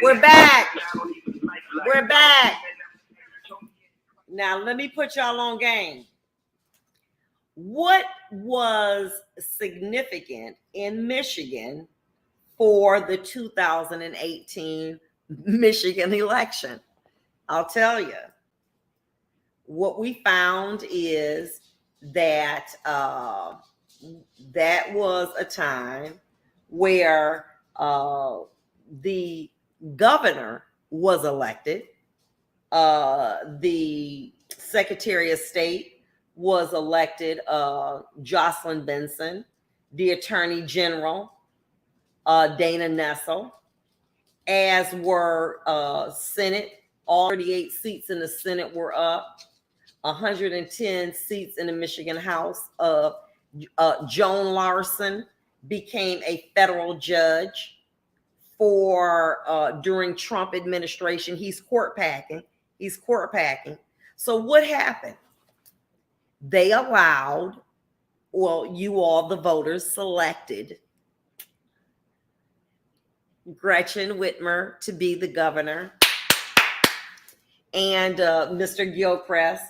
We're back. We're back. Now, let me put y'all on game. What was significant in Michigan for the 2018 Michigan election? I'll tell you. What we found is that that was a time where the governor was elected. The Secretary of State was elected, Jocelyn Benson. The Attorney General, Dana Nessel, as were Senate. All 38 seats in the Senate were up. 110 seats in the Michigan House. Joan Larson became a federal judge for during Trump administration. He's court packing. So what happened? They allowed, well, you all, the voters, selected Gretchen Whitmer to be the governor, and Mr. Gilchrist,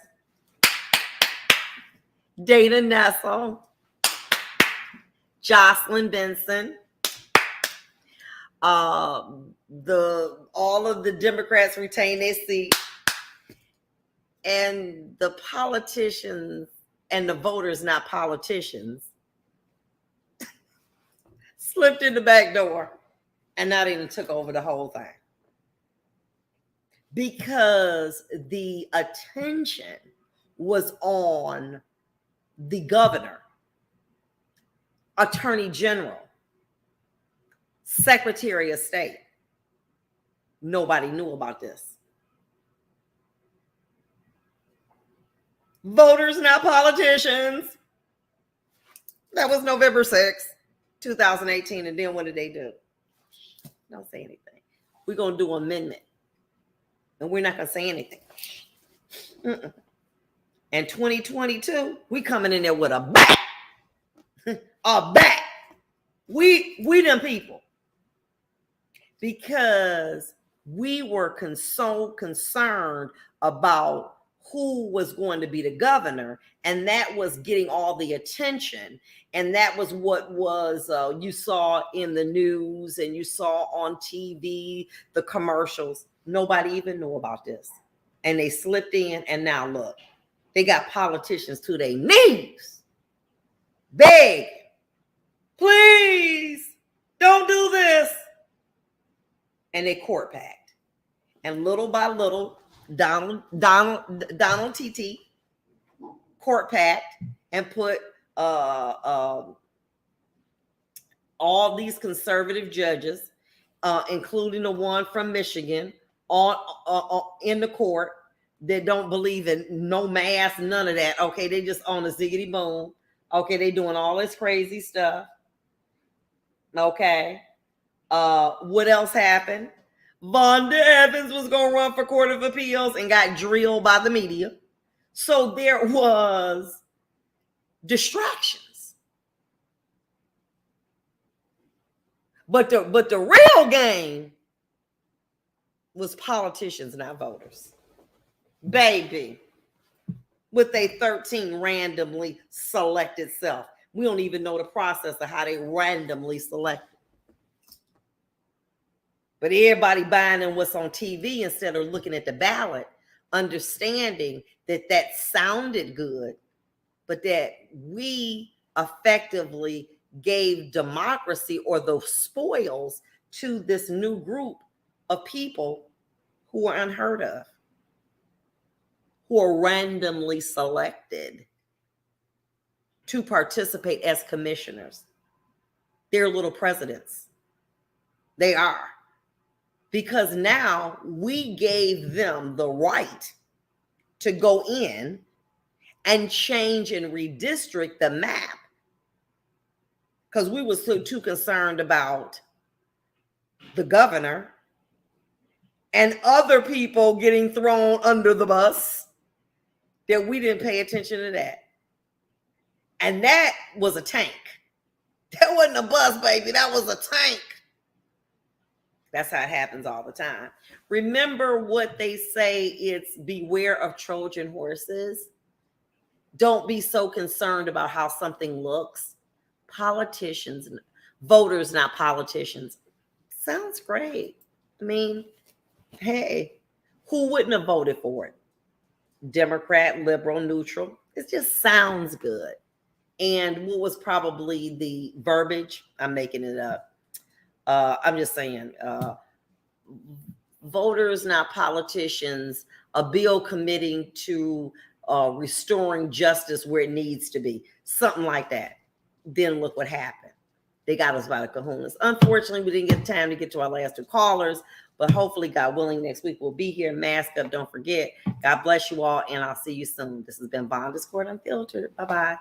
Dana Nessel, Jocelyn Benson, all of the Democrats retained their seat, and the politicians and the voters, not politicians, slipped in the back door and not even took over the whole thing. Because the attention was on the governor, Attorney General, Secretary of State. Nobody knew about this. Voters, not politicians. That was November 6th, 2018. And then what did they do? Don't say anything. We're going to do an amendment. And we're not going to say anything. And 2022, we coming in there with a bat. A bat. We them people. Because we were so concerned about who was going to be the governor, and that was getting all the attention, and that was what was you saw in the news and you saw on TV, the commercials. Nobody even knew about this, and they slipped in, and now look, they got politicians to their knees, beg, please don't do this, and they court packed, and little by little, Donald TT court packed and put all these conservative judges, including the one from Michigan, on in the court that don't believe in no mask, none of that. Okay, they just on a ziggity boom. Okay, they doing all this crazy stuff. Okay, what else happened? Vonda Evans was going to run for Court of Appeals and got drilled by the media. So there was distractions. But the real game was politicians, not voters. Baby, with a 13 randomly selected self. We don't even know the process of how they randomly selected. But everybody buying in what's on TV instead of looking at the ballot, understanding that that sounded good, but that we effectively gave democracy or the spoils to this new group of people who are unheard of, who are randomly selected to participate as commissioners. They're little presidents. They are. Because now we gave them the right to go in and change and redistrict the map, because we were so too concerned about the governor and other people getting thrown under the bus that we didn't pay attention to that. And that was a tank. That wasn't a bus, baby. That was a tank. That's how it happens all the time. Remember what they say, it's beware of Trojan horses. Don't be so concerned about how something looks. Politicians, voters, not politicians. Sounds great. I mean, hey, who wouldn't have voted for it? Democrat, liberal, neutral. It just sounds good. And what was probably the verbiage? I'm making it up. I'm just saying, voters, not politicians, a bill committing to restoring justice where it needs to be, something like that. Then look what happened. They got us by the kahunas. Unfortunately, we didn't get time to get to our last 2 callers, but hopefully, God willing, next week we'll be here. Mask up, don't forget. God bless you all, and I'll see you soon. This has been Vondas Court Unfiltered. Bye-bye.